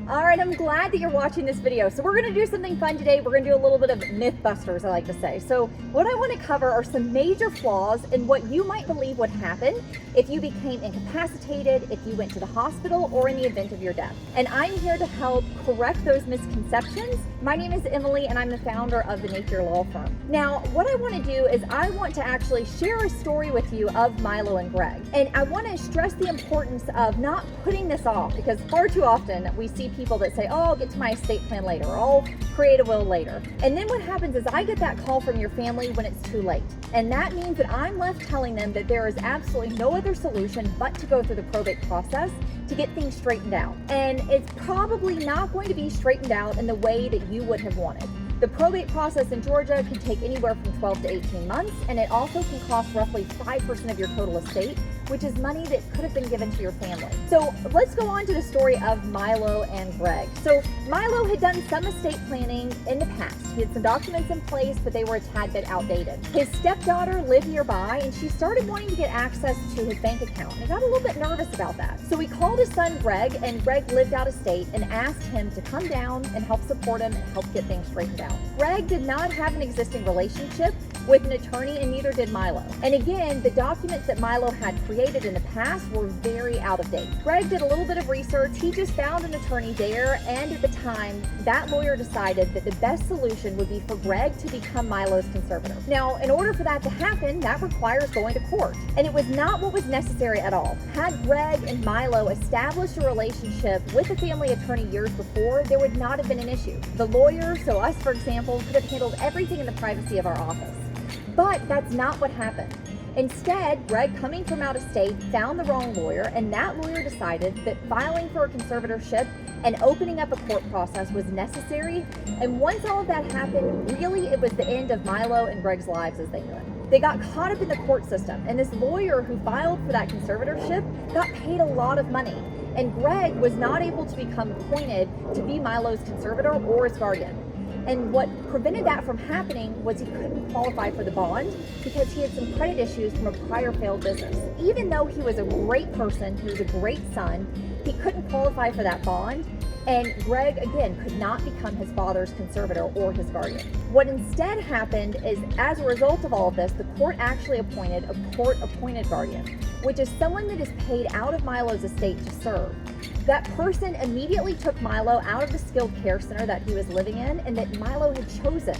All right, I'm glad that you're watching this video. So we're gonna do something fun today. We're gonna do a little bit of Mythbusters, I like to say. So what I wanna cover are some major flaws in what you might believe would happen if you became incapacitated, if you went to the hospital, or in the event of your death. And I'm here to help correct those misconceptions. My name is Emily, and I'm the founder of the Napier Law Firm. Now, what I wanna do is I want to actually share a story with you of Milo and Greg. And I wanna stress the importance of not putting this off, because far too often we see people that say, oh, I'll get to my estate plan later, or I'll create a will later. And then what happens is I get that call from your family when it's too late. And that means that I'm left telling them that there is absolutely no other solution but to go through the probate process to get things straightened out. And it's probably not going to be straightened out in the way that you would have wanted. The probate process in Georgia can take anywhere from 12 to 18 months, and it also can cost roughly 5% of your total estate, which is money that could have been given to your family. So let's go on to the story of Milo and Greg. So Milo had done some estate planning in the past. He had some documents in place, but they were a tad bit outdated. His stepdaughter lived nearby, and she started wanting to get access to his bank account. And he got a little bit nervous about that. So he called his son Greg, and Greg lived out of state, and asked him to come down and help support him and help get things straightened out. Greg did not have an existing relationship with an attorney, and neither did Milo. And again, the documents that Milo had created in the past were very out of date. Greg did a little bit of research. He just found an attorney there, and at the time, that lawyer decided that the best solution would be for Greg to become Milo's conservator. Now, in order for that to happen, that requires going to court. And it was not what was necessary at all. Had Greg and Milo established a relationship with a family attorney years before, there would not have been an issue. The lawyer, so us for example, could have handled everything in the privacy of our office. But that's not what happened. Instead, Greg, coming from out of state, found the wrong lawyer, and that lawyer decided that filing for a conservatorship and opening up a court process was necessary. And once all of that happened, really it was the end of Milo and Greg's lives as they knew it. They got caught up in the court system, and this lawyer who filed for that conservatorship got paid a lot of money. And Greg was not able to become appointed to be Milo's conservator or his guardian. And what prevented that from happening was he couldn't qualify for the bond because he had some credit issues from a prior failed business. Even though he was a great person, he was a great son, he couldn't qualify for that bond. And Greg, again, could not become his father's conservator or his guardian. What instead happened is, as a result of all of this, the court actually appointed a court-appointed guardian, which is someone that is paid out of Milo's estate to serve. That person immediately took Milo out of the skilled care center that he was living in and that Milo had chosen.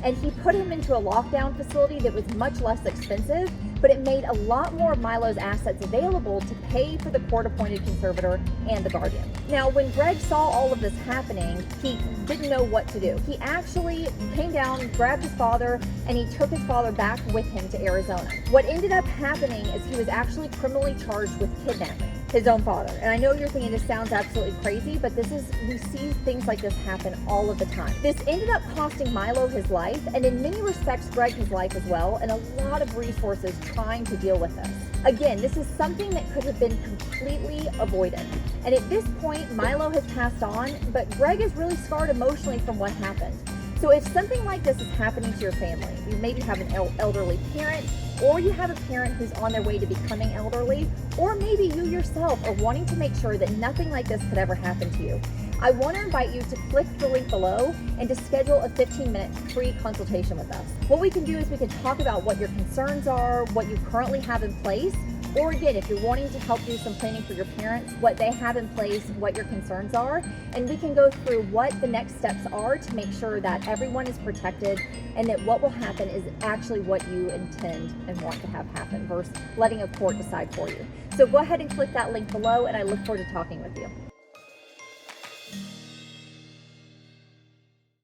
And he put him into a lockdown facility that was much less expensive, but it made a lot more of Milo's assets available to pay for the court-appointed conservator and the guardian. Now, when Greg saw all of this happening, he didn't know what to do. He actually came down, grabbed his father, and he took his father back with him to Arizona. What ended up happening is he was actually criminally charged with kidnapping his own father. And I know you're thinking this sounds absolutely crazy, but we see things like this happen all of the time. This ended up costing Milo his life, and in many respects, Greg his life as well, and a lot of resources trying to deal with this. Again, this is something that could have been completely avoided. And at this point, Milo has passed on, but Greg is really scarred emotionally from what happened. So if something like this is happening to your family, you maybe have an elderly parent, or you have a parent who's on their way to becoming elderly, or maybe you yourself are wanting to make sure that nothing like this could ever happen to you, I want to invite you to click the link below and to schedule a 15-minute free consultation with us. What we can do is we can talk about what your concerns are, what you currently have in place, or again, if you're wanting to help do some planning for your parents, what they have in place, what your concerns are, and we can go through what the next steps are to make sure that everyone is protected and that what will happen is actually what you intend and want to have happen versus letting a court decide for you. So go ahead and click that link below, and I look forward to talking with you.